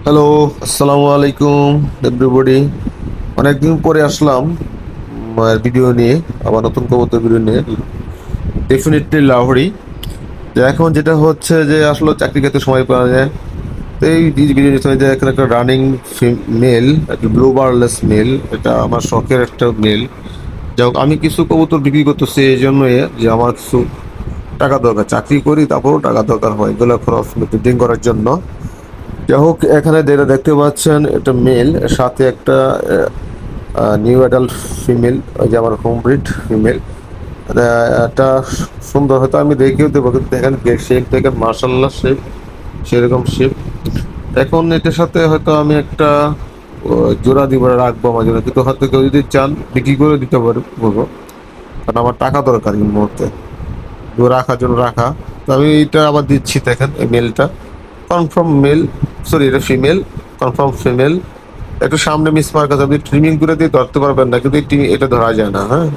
Hello, আসসালামু আলাইকুম everybody. অনেকদিন পরে আসলাম মায়ের ভিডিও নিয়ে, আবার নতুন কবুতর ভিডিও নিয়ে। ডেফিনেটলি লাহোরি। তো এখন যেটা হচ্ছে যে আসলে চাকরি ক্ষেত্রে সময় পাওয়া যায়, তো এই ভিডিও নিতে হয় যে এখানে একটা রানিং মেল, একটা ব্লু বারলেস মেল। এটা আমার শখের একটা মেল। যাই হোক, আমি কিছু কবুতর বিক্রি করতেছি এই জন্য যে আমার কিছু টাকা দরকার। চাকরি করি, তারপরেও টাকা দরকার হয় এগুলো খরচ ব্রিডিং করার জন্য। যাই হোক, এখানে যেটা দেখতে পাচ্ছেন এটা মেল, সাথে একটা নিউ অ্যাডাল্ট ফিমেল, ওই যে আমার হোম ব্রিড ফিমেল। এটা সুন্দর, হয়তো আমি দেখিও দেবো, কিন্তু দেখেন শেপ দেখেন, মার্শাল্লাহ শেপ, সেরকম শেপ। এখন এটার সাথে হয়তো আমি একটা জোড়া দিব, রাখবো আমার জন্য, কিন্তু হয়তো কেউ যদি চান বিক্রি করে দিতে পারি বলবো, কারণ আমার টাকা দরকার এই মুহূর্তে রাখার জন্য রাখা। তো আমি এটা আবার দিচ্ছি, দেখেন এই মেলটা কনফার্ম মেল, সরি এটা ফিমেল, কনফার্ম ফিমেল। একটু সামনে মিস মার্ক আছে, আপনি ট্রিমিং করে দিয়ে ধরতে পারবেন না, কিন্তু এটা ধরা যায় না। হ্যাঁ,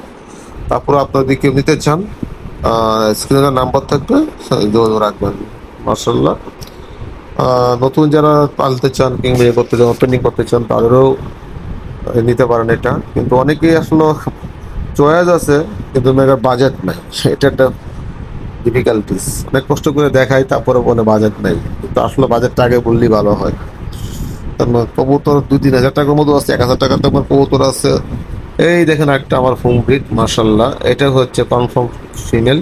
তারপর আপনার যদি কেউ নিতে চান, স্ক্রিনে নাম্বার থাকবে, যোগাযোগ রাখবেন। মার্শাল্লাহ, নতুন যারা পালতে চান কিংবা ইয়ে করতে চান, ওপেনিং করতে চান, তাদেরও নিতে পারেন এটা। কিন্তু অনেকেই আসলে চয়েস আছে, কিন্তু মেয়ের বাজেট নাই, এটা একটা ডিফিকাল্টিস। অনেক কষ্ট করে দেখাই, তারপরে বলে বাজেট নাই, কিন্তু আসলে বাজেটটা আগে বললেই ভালো হয়। কারণ কবুতর 2-3 হাজার টাকার মতো আছে, 1,000 টাকার তো আমার কবুতর আছে। এই দেখেন একটা আমার হোম ব্রিড, মার্শাল্লাহ, এটা হচ্ছে কনফার্ম ফিমেল।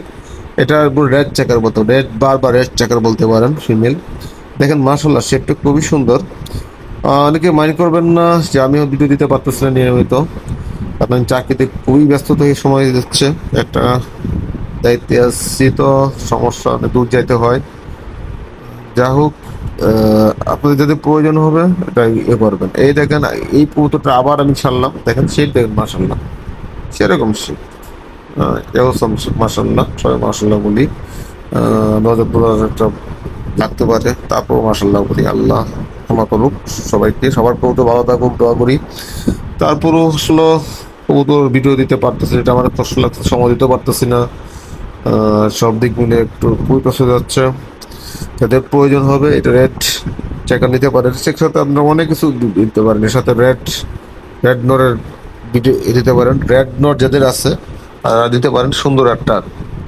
এটা রেড চেকার মতো, রেড বার বা রেড চেকার বলতে পারেন, ফিমেল। দেখেন মার্শাল্লাহ, শেপটা খুবই সুন্দর। অনেকে মাইন্ড করবেন না যে আমিও ভিডিও দিতে পারতেছি না নিয়মিত, কারণ আমি চাকরিতে খুবই ব্যস্ত থেকে সময় দিচ্ছে। একটা দায়িত্বে আসছি তো, সমস্যা, অনেক দূর যাইতে হয়। যা হোক, আপনাদের যদি প্রয়োজন হবে এটা ইয়ে করবেন। এই দেখেন, এই কবুতরটা আবার আমি ছাড়লাম, দেখেন শেপ দেখেন, মার্শাল্লাহ সেরকম শেপ, এরকম শেপ, মার্শাল্লাহ, সবাই মার্শাল্লাহ বলি। নজর দোলার একটা লাগতে পারে, তারপর মার্শাল্লাহ বলি। আল্লাহ ক্ষমা করুক সবাইকে, সবার কবুতর ভালো থাকুক দোয়া করি। তারপরও আসলে কবুতর ভিডিও দিতে পারতেছি, এটা আমার কষ্ট লাগছে, সময় দিতে পারতেছি না। সব দিক মিলে একটু খুবই কষ্ট যাচ্ছে। যাদের প্রয়োজন হবে এটা রেড চেকার নিতে পারেন। এর সাথে আপনারা অনেক কিছু দিতে পারেন, এর সাথে রেড রেড নোটের ভিডিও দিতে পারেন। রেড নোট যাদের আছে তারা দিতে পারেন, সুন্দর একটা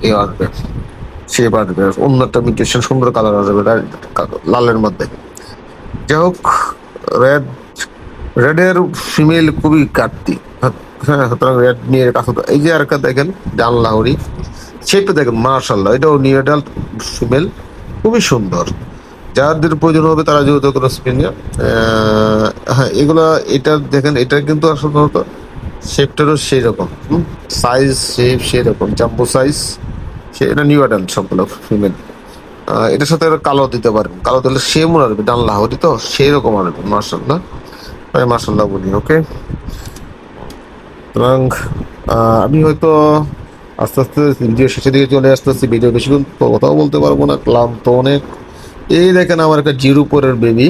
এ আসবে, শেপ আসবে, অন্য একটা মিউটেশন, সুন্দর কালার আসবে লালের মধ্যে। যাই হোক, রেড রেডের ফিমেল খুবই কাটতি। হ্যাঁ, সুতরাং রেড নিয়ে কাছে এই যে আর একটা দেখেন ডান লাহোরি, শেপটা দেখেন মার্শাল্লাহ, এটাও নিউ অ্যাডাল্ট ফিমেল, খুবই সুন্দর। যাদের প্রয়োজন হবে তারা যেহেতু কোনো স্ক্রিনে, হ্যাঁ এগুলা, এটা দেখেন, এটা কিন্তু আসলে শেপটারও সেই রকম, সাইজ শেপ সেই রকম, জাম্বো সাইজ। এটা নিউ অ্যাডাল্ট সবগুলো ফিমেল। এটার সাথে একটা কালো দিতে পারেন, কালো দিলে সেম আসবে, ডান লাহোরি তো সেই রকম আসবে, মার্শাল্লাহ, তাই মার্শাল্লাহ বলি। ওকে, সুতরাং আমি হয়তো আস্তে আস্তে ভিডিও শেষের দিকে চলে আসতেছি। ভিডিও বেশিক্ষণ কথাও বলতে পারবো না, ক্লান্ত অনেক। এই দেখেন আমার একটা জিরো পরের বেবি,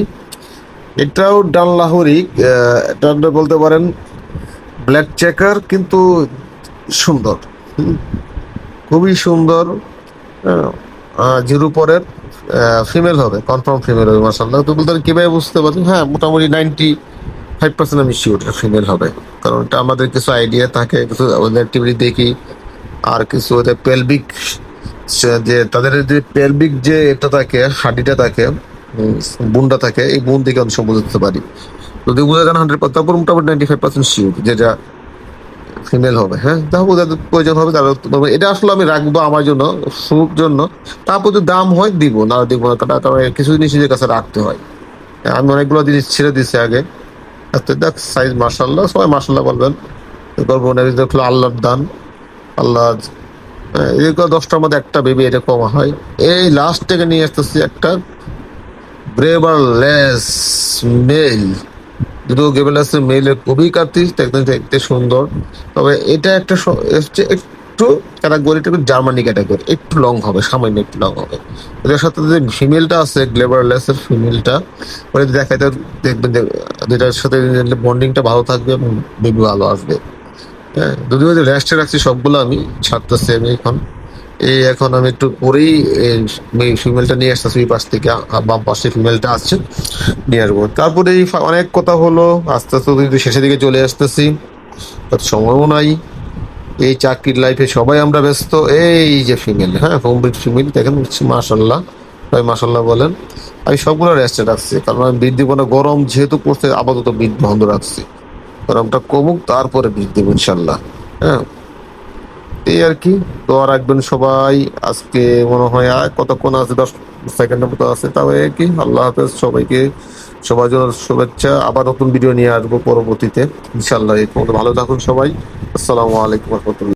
এটাও ডান লাহোরি। এটা আপনি বলতে পারেন ব্ল্যাক চেকার, কিন্তু সুন্দর, হুম, খুবই সুন্দর। জিরো পরের ফিমেল হবে, কনফার্ম ফিমেল হবে, মার্শাল্লাহ। তো বলতে কিভাবে বুঝতে পারছেন? হ্যাঁ, মোটামুটি 95% আমি শিওর এটা ফিমেল হবে, কারণ এটা আমাদের কিছু আইডিয়া থাকে, কিছু ওদের অ্যাক্টিভিটি দেখি, আর কিছু ওদের পেলভিক, যে তাদের যে পেলভিক যে এটা থাকে, হাড্ডিটা থাকে, বুনটা থাকে, এই বুন থেকে আমি সব বুঝতে পারি। যদি বোঝা যান 100%, তারপর মোটামুটি 95% শিওর যেটা ফিমেল হবে। হ্যাঁ, তারপর যাদের প্রয়োজন হবে তারা এটা আসলে আমি রাখবো আমার জন্য, শুরুর জন্য। তারপর যদি দাম হয় দিব, না দিব না, কারণ কিছু জিনিস নিজের কাছে রাখতে হয়। আমি অনেকগুলো জিনিস ছেড়ে দিছি আগে। আচ্ছা, দেখ সাইজ মার্শাল্লাহ, সবাই মার্শাল্লাহ বলবেন। গর্ব না, দেখলো আল্লাহর দান। আল্লাহ, এরকম 10টার মধ্যে একটা বেবি এরকম হয়। এই লাস্ট থেকে নিয়ে আসতেছি একটা গ্রেবারলেস মেল। দুটো গ্রেবারলেস মেলের খুবই কার্তিস, দেখতে দেখতে সুন্দর। তবে এটা একটা হচ্ছে একটু ক্যাটাগরিটা একটু জার্মানি ক্যাটাগরি, একটু লং হবে, সামান্য একটু লং হবে। এটার সাথে যে ফিমেলটা আছে গ্লেবারলেস এর ফিমেলটা, ওটা দেখাইতে দেখবেন যে দুটার সাথে বন্ডিংটা ভালো থাকবে এবং বেবি ভালো আসবে। হ্যাঁ, যদিও যে রেস্টে রাখছি সবগুলো আমি ছাড়তেছি আমি এখন। এই এখন আমি একটু পরেই ফিমেলটা নিয়ে আসতেছি ওই পাশ থেকে, বাম পাশে ফিমেলটা আসছে, নিয়ে আসবো। তারপরে অনেক কথা হলো, আস্তে আস্তে যদি শেষের দিকে চলে আসতেছি, তার সময়ও নাই। এই চাকরির লাইফে সবাই আমরা ব্যস্ত। এই যে ফিমেল, হ্যাঁ কমপ্লিট ফিমেল দেখেন, মাশাল্লাহ, ভাই মাশাল্লাহ বলেন। আমি সবগুলো রেস্টে রাখছি, কারণ আমি বীজ দিব না, গরম যেহেতু পড়ছে আপাতত বীজ বন্ধ রাখছি, গরমটা কমুক তারপরে বীজ দিব ইনশাল্লাহ। হ্যাঁ, এই আর কি, দোয়া রাখবেন সবাই। আজকে মনে হয় আর কতক্ষণ আছে, 10 সেকেন্ডের মতো আছে, তবে কি, আল্লাহ হাফেজ সবাইকে, সবার জন্য শুভেচ্ছা। আবার নতুন ভিডিও নিয়ে আসবো পরবর্তীতে ইনশাল্লাহ। এই পর্যন্ত ভালো থাকুন সবাই। আসসালামু আলাইকুম রহমতুল্লাহ।